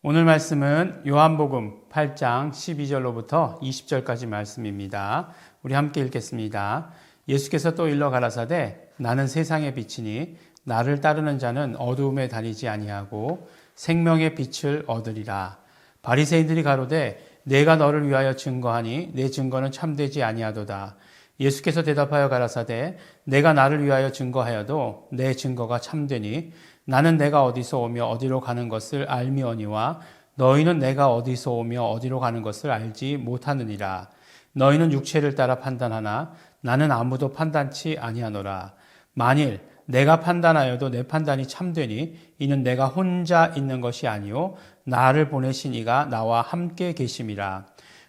오늘 말씀은 요한복음 8장 12절로부터 20절까지 말씀입니다. 우리 함께 읽겠습니다. 예수께서 또 일러 가라사대 나는 세상의 빛이니 나를 따르는 자는 어두움에 다니지 아니하고 생명의 빛을 얻으리라. 바리새인들이 가로되 내가 너를 위하여 증거하니 내 증거는 참되지 아니하도다. 예수께서 대답하여 가라사대 내가 나를 위하여 증거하여도 내 증거가 참되니 나는 내가 어디서 오며 어디로 가는 것을 알미오니와 너희는 내가 어디서 오며 어디로 가는 것을 알지 못하느니라. 너희는 육체를 따라 판단하나 나는 아무도 판단치 아니하노라. 만일 내가 판단하여도 내 판단이 참되니 이는 내가 혼자 있는 것이 아니요 나를 보내신 이가 나와 함께 계심이라.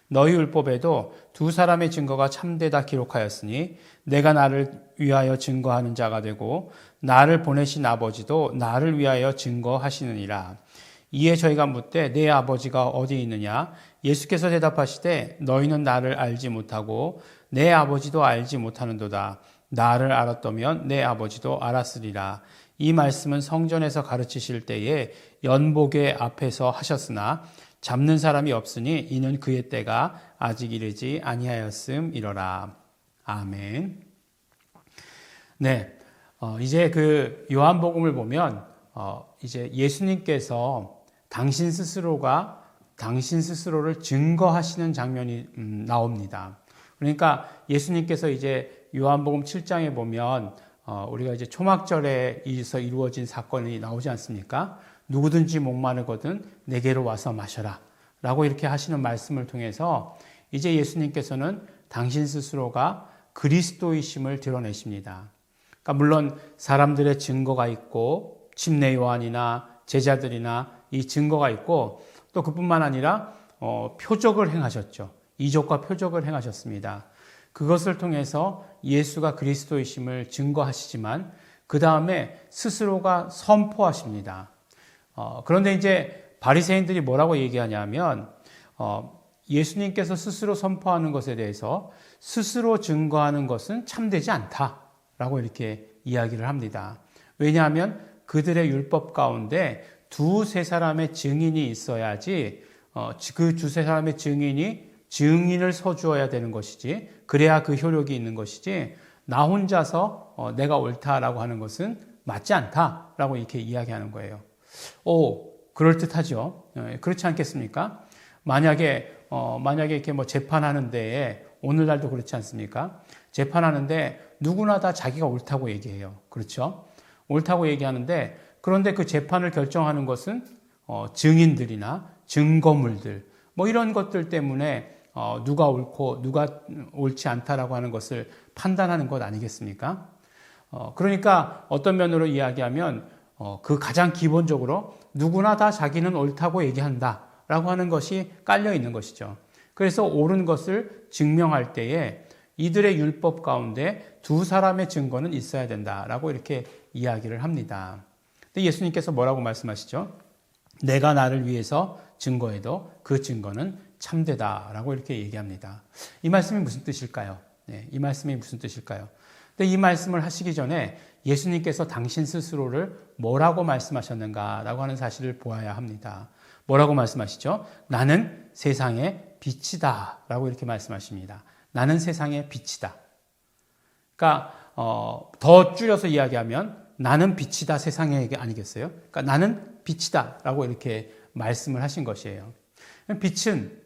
너희 율법에도 두 사람의 증거가 참되다 기록하였으니 내가 나를 위하여 증거하는 자가 되고 나를 보내신 아버지도 나를 위하여 증거하시느니라. 이에 저희가 묻되 내 아버지가 어디 있느냐? 예수께서 대답하시되 너희는 나를 알지 못하고 내 아버지도 알지 못하는도다. 나를 알았다면 내 아버지도 알았으리라. 이 말씀은 성전에서 가르치실 때에 연복의 앞에서 하셨으나 잡는 사람이 없으니 이는 그의 때가 아직 이르지 아니하였음이로라. 아멘. 네, 이제 그 요한복음을 보면 이제 예수님께서 당신 스스로를 증거하시는 장면이 나옵니다. 그러니까 예수님께서 이제 요한복음 7장에 보면 우리가 이제 초막절에서 이루어진 사건이 나오지 않습니까? 누구든지 목마르거든 내게로 와서 마셔라 라고 이렇게 하시는 말씀을 통해서 이제 예수님께서는 당신 스스로가 그리스도이심을 드러내십니다. 그러니까 물론 사람들의 증거가 있고 침례 요한이나 제자들이나 이 증거가 있고 또 그뿐만 아니라 표적을 행하셨죠. 이적과 표적을 행하셨습니다. 그것을 통해서 예수가 그리스도이심을 증거하시지만 그 다음에 스스로가 선포하십니다. 그런데 이제 바리새인들이 뭐라고 얘기하냐면 예수님께서 스스로 선포하는 것에 대해서 스스로 증거하는 것은 참되지 않다라고 이렇게 이야기를 합니다. 왜냐하면 그들의 율법 가운데 두세 사람의 증인이 있어야지 그 두세 사람의 증인이 증인을 서주어야 되는 것이지 그래야 그 효력이 있는 것이지 나 혼자서 내가 옳다라고 하는 것은 맞지 않다라고 이렇게 이야기하는 거예요. 그럴듯하죠. 그렇지 않겠습니까? 만약에 이렇게 뭐 재판하는 데에 오늘날도 그렇지 않습니까? 재판하는데 누구나 다 자기가 옳다고 얘기해요. 그렇죠? 옳다고 얘기하는데 그런데 그 재판을 결정하는 것은 증인들이나 증거물들 뭐 이런 것들 때문에 누가 옳고 누가 옳지 않다라고 하는 것을 판단하는 것 아니겠습니까? 그러니까 어떤 면으로 이야기하면 그 가장 기본적으로 누구나 다 자기는 옳다고 얘기한다라고 하는 것이 깔려 있는 것이죠. 그래서 옳은 것을 증명할 때에 이들의 율법 가운데 두 사람의 증거는 있어야 된다라고 이렇게 이야기를 합니다. 근데 예수님께서 뭐라고 말씀하시죠? 내가 나를 위해서 증거해도 그 증거는 참되다라고 이렇게 얘기합니다. 이 말씀이 무슨 뜻일까요? 네, 이 말씀이 무슨 뜻일까요? 근데 이 말씀을 하시기 전에 예수님께서 당신 스스로를 뭐라고 말씀하셨는가라고 하는 사실을 보아야 합니다. 뭐라고 말씀하시죠? 나는 세상의 빛이다 라고 이렇게 말씀하십니다. 나는 세상의 빛이다. 그러니까 더 줄여서 이야기하면 나는 빛이다 세상에 아니겠어요? 그러니까 나는 빛이다 라고 이렇게 말씀을 하신 것이에요. 빛은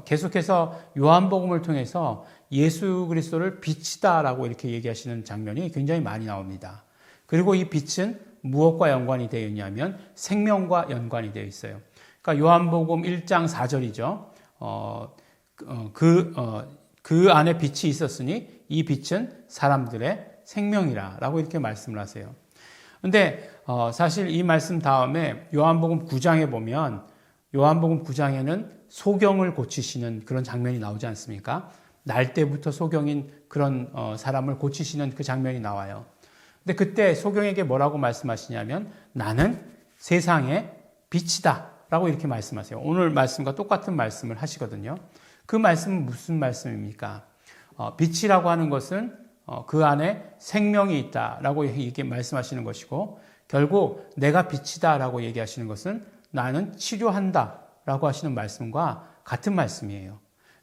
계속해서 요한복음을 통해서 예수 그리스도를 빛이다라고 이렇게 얘기하시는 장면이 굉장히 많이 나옵니다. 그리고 이 빛은 무엇과 연관이 되어 있냐면 생명과 연관이 되어 있어요. 그러니까 요한복음 1장 4절이죠. 그 안에 빛이 있었으니 이 빛은 사람들의 생명이라고 이렇게 말씀을 하세요. 근데 사실 이 말씀 다음에 요한복음 9장에 보면 요한복음 9장에는 소경을 고치시는 그런 장면이 나오지 않습니까? 날 때부터 소경인 그런 사람을 고치시는 그 장면이 나와요. 근데 그때 소경에게 뭐라고 말씀하시냐면 나는 세상의 빛이다 라고 이렇게 말씀하세요. 오늘 말씀과 똑같은 말씀을 하시거든요. 그 말씀은 무슨 말씀입니까? 빛이라고 하는 것은 그 안에 생명이 있다라고 이렇게 말씀하시는 것이고, 결국 내가 빛이다라고 얘기하시는 것은 나는 치료한다라고 하시는 말씀과 같은 말씀이에요.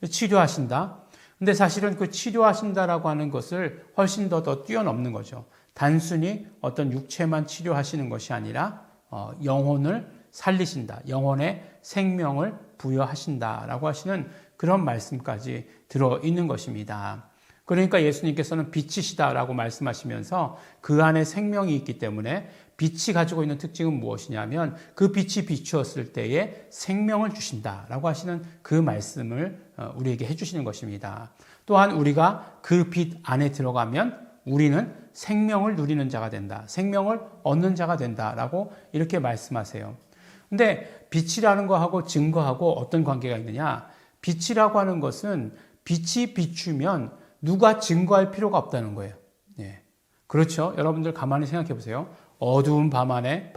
치료하신다. 근데 사실은 그 치료하신다라고 하는 것을 훨씬 더 뛰어넘는 거죠. 단순히 어떤 육체만 치료하시는 것이 아니라 영혼을 살리신다. 영혼의 생명을 부여하신다라고 하시는 그런 말씀까지 들어있는 것입니다. 그러니까 예수님께서는 빛이시다라고 말씀하시면서 그 안에 생명이 있기 때문에 빛이 가지고 있는 특징은 무엇이냐면 그 빛이 비추었을 때에 생명을 주신다라고 하시는 그 말씀을 우리에게 해주시는 것입니다. 또한 우리가 그 빛 안에 들어가면 우리는 생명을 누리는 자가 된다. 생명을 얻는 자가 된다라고 이렇게 말씀하세요. 근데 빛이라는 거하고 증거하고 어떤 관계가 있느냐? 빛이라고 하는 것은 빛이 비추면 누가 증거할 필요가 없다는 거예요. 예. 그렇죠? 여러분들 가만히 생각해 보세요. 어두운 방 안에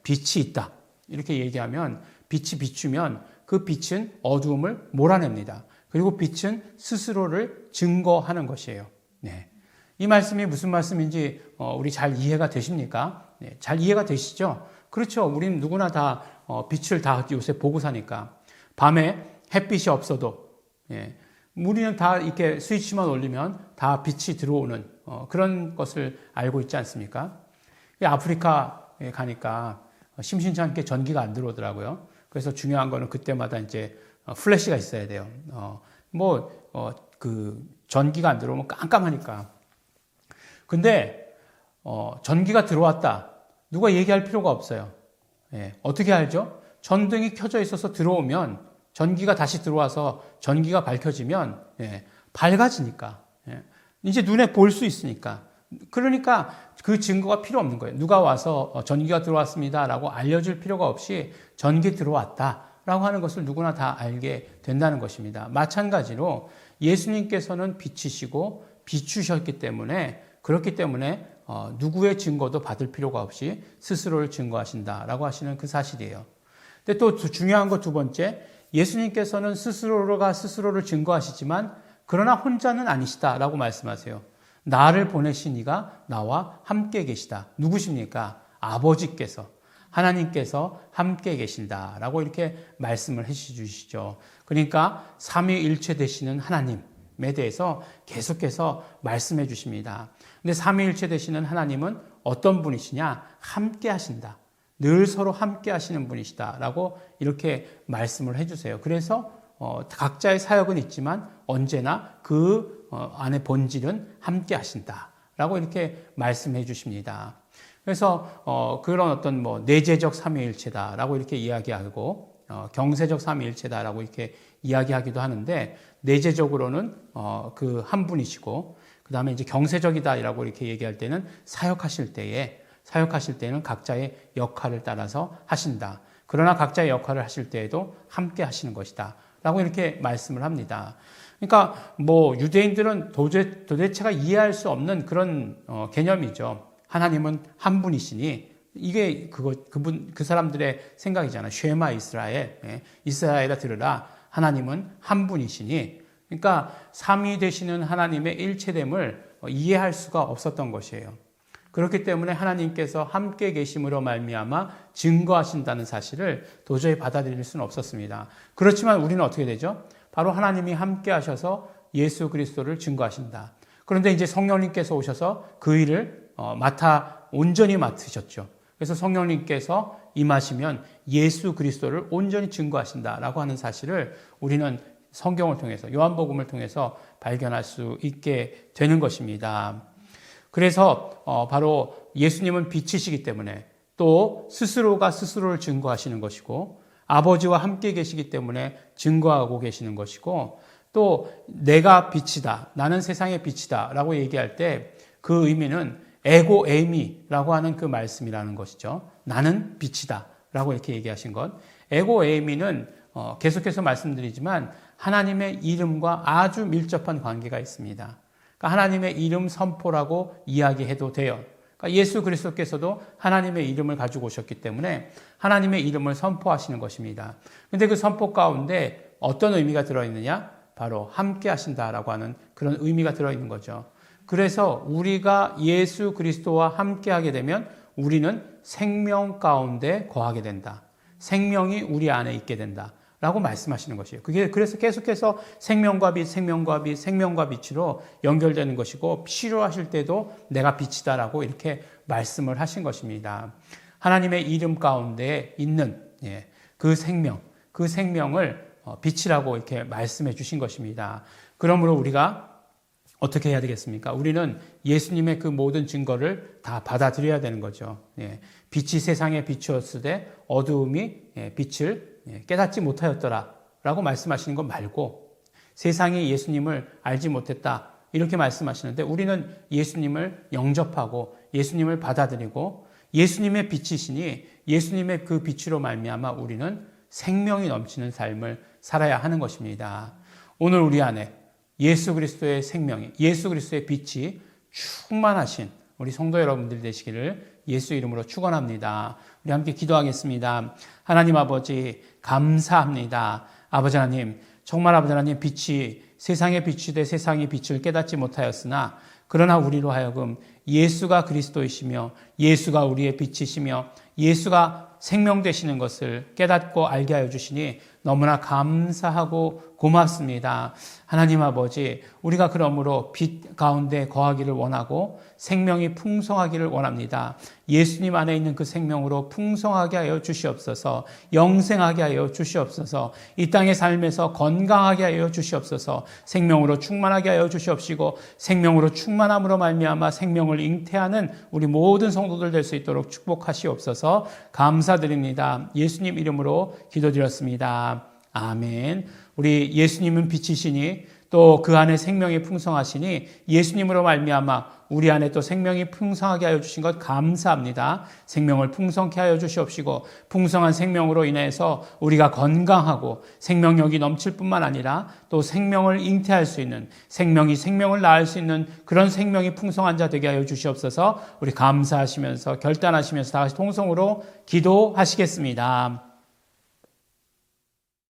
빛이 있다. 이렇게 얘기하면 빛이 비추면 그 빛은 어두움을 몰아냅니다. 그리고 빛은 스스로를 증거하는 것이에요. 네. 이 말씀이 무슨 말씀인지 우리 잘 이해가 되십니까? 네. 잘 이해가 되시죠? 그렇죠. 우리는 누구나 다 빛을 다 요새 보고 사니까. 밤에 햇빛이 없어도 예. 우리는 다 이렇게 스위치만 올리면 다 빛이 들어오는 그런 것을 알고 있지 않습니까? 아프리카에 가니까 심심치 않게 전기가 안 들어오더라고요. 그래서 중요한 거는 그때마다 이제 플래시가 있어야 돼요. 그 전기가 안 들어오면 깜깜하니까. 근데 전기가 들어왔다. 누가 얘기할 필요가 없어요. 예, 어떻게 알죠? 전등이 켜져 있어서 들어오면 전기가 다시 들어와서 전기가 밝혀지면 밝아지니까 이제 눈에 볼 수 있으니까. 그러니까 그 증거가 필요 없는 거예요. 누가 와서 전기가 들어왔습니다라고 알려줄 필요가 없이 전기 들어왔다라고 하는 것을 누구나 다 알게 된다는 것입니다. 마찬가지로 예수님께서는 빛이시고 비추셨기 때문에 그렇기 때문에 누구의 증거도 받을 필요가 없이 스스로를 증거하신다라고 하시는 그 사실이에요. 근데 또 중요한 거 두 번째, 예수님께서는 스스로가 스스로를 증거하시지만 그러나 혼자는 아니시다라고 말씀하세요. 나를 보내신 이가 나와 함께 계시다. 누구십니까? 아버지께서, 하나님께서 함께 계신다라고 이렇게 말씀을 해 주시죠. 그러니까 삼위일체 되시는 하나님에 대해서 계속해서 말씀해 주십니다. 근데 삼위일체 되시는 하나님은 어떤 분이시냐? 함께 하신다. 늘 서로 함께 하시는 분이시다라고 이렇게 말씀을 해주세요. 그래서 각자의 사역은 있지만 언제나 그 안의 본질은 함께 하신다라고 이렇게 말씀해 주십니다. 그래서 그런 어떤 내재적 삼위일체다라고 이렇게 이야기하고 경세적 삼위일체다라고 이렇게 이야기하기도 하는데, 내재적으로는 그 한 분이시고, 그 다음에 이제 경세적이다라고 이렇게 얘기할 때는 사역하실 때는 각자의 역할을 따라서 하신다. 그러나 각자의 역할을 하실 때에도 함께 하시는 것이다. 라고 이렇게 말씀을 합니다. 그러니까 유대인들은 도대체가 이해할 수 없는 그런 개념이죠. 하나님은 한 분이시니, 이게 그 사람들의 생각이잖아요. 쉐마 이스라엘, 이스라엘아 들으라. 하나님은 한 분이시니, 그러니까 삼위 되시는 하나님의 일체됨을 이해할 수가 없었던 것이에요. 그렇기 때문에 하나님께서 함께 계심으로 말미암아 증거하신다는 사실을 도저히 받아들일 수는 없었습니다. 그렇지만 우리는 어떻게 되죠? 바로 하나님이 함께 하셔서 예수 그리스도를 증거하신다. 그런데 이제 성령님께서 오셔서 그 일을 온전히 맡으셨죠. 그래서 성령님께서 임하시면 예수 그리스도를 온전히 증거하신다라고 하는 사실을 우리는 성경을 통해서, 요한복음을 통해서 발견할 수 있게 되는 것입니다. 그래서 바로 예수님은 빛이시기 때문에, 또 스스로가 스스로를 증거하시는 것이고, 아버지와 함께 계시기 때문에 증거하고 계시는 것이고, 또 내가 빛이다, 나는 세상의 빛이다 라고 얘기할 때 그 의미는 에고 에이미라고 하는 그 말씀이라는 것이죠. 나는 빛이다 라고 이렇게 얘기하신 것. 에고 에이미는 계속해서 말씀드리지만 하나님의 이름과 아주 밀접한 관계가 있습니다. 그러니까 하나님의 이름 선포라고 이야기해도 돼요. 그러니까 예수 그리스도께서도 하나님의 이름을 가지고 오셨기 때문에 하나님의 이름을 선포하시는 것입니다. 그런데 그 선포 가운데 어떤 의미가 들어있느냐? 바로 함께 하신다라고 하는 그런 의미가 들어있는 거죠. 그래서 우리가 예수 그리스도와 함께하게 되면 우리는 생명 가운데 거하게 된다. 생명이 우리 안에 있게 된다. 라고 말씀하시는 것이에요. 그게 그래서 계속해서 생명과 빛, 생명과 빛, 생명과 빛으로 연결되는 것이고 필요하실 때도 내가 빛이다라고 이렇게 말씀을 하신 것입니다. 하나님의 이름 가운데 있는 그 생명을 빛이라고 이렇게 말씀해 주신 것입니다. 그러므로 우리가 어떻게 해야 되겠습니까? 우리는 예수님의 그 모든 증거를 다 받아들여야 되는 거죠. 빛이 세상에 비추었으되 어두움이 빛을 깨닫지 못하였더라 라고 말씀하시는 것 말고 세상이 예수님을 알지 못했다 이렇게 말씀하시는데 우리는 예수님을 영접하고 예수님을 받아들이고 예수님의 빛이시니 예수님의 그 빛으로 말미암아 우리는 생명이 넘치는 삶을 살아야 하는 것입니다. 오늘 우리 안에 예수 그리스도의 생명이, 예수 그리스도의 빛이 충만하신 우리 성도 여러분들 되시기를 예수 이름으로 축원합니다. 우리 함께 기도하겠습니다. 하나님 아버지 감사합니다. 아버지 하나님, 정말 아버지 하나님 빛이 세상의 빛이 돼 세상이 빛을 깨닫지 못하였으나 그러나 우리로 하여금 예수가 그리스도이시며 예수가 우리의 빛이시며 예수가 생명 되시는 것을 깨닫고 알게 하여 주시니 너무나 감사하고 고맙습니다. 하나님 아버지, 우리가 그러므로 빛 가운데 거하기를 원하고 생명이 풍성하기를 원합니다. 예수님 안에 있는 그 생명으로 풍성하게 하여 주시옵소서, 영생하게 하여 주시옵소서, 이 땅의 삶에서 건강하게 하여 주시옵소서, 생명으로 충만하게 하여 주시옵시고 생명으로 충만함으로 말미암아 생명을 잉태하는 우리 모든 성도들 될 수 있도록 축복하시옵소서. 감사드립니다. 예수님 이름으로 기도드렸습니다. 아멘. 우리 예수님은 빛이시니 또 그 안에 생명이 풍성하시니 예수님으로 말미암아 우리 안에 또 생명이 풍성하게 하여 주신 것 감사합니다. 생명을 풍성케 하여 주시옵시고 풍성한 생명으로 인해서 우리가 건강하고 생명력이 넘칠 뿐만 아니라 또 생명을 잉태할 수 있는 생명이 생명을 낳을 수 있는 그런 생명이 풍성한 자 되게 하여 주시옵소서. 우리 감사하시면서 결단하시면서 다같이 통성으로 기도하시겠습니다.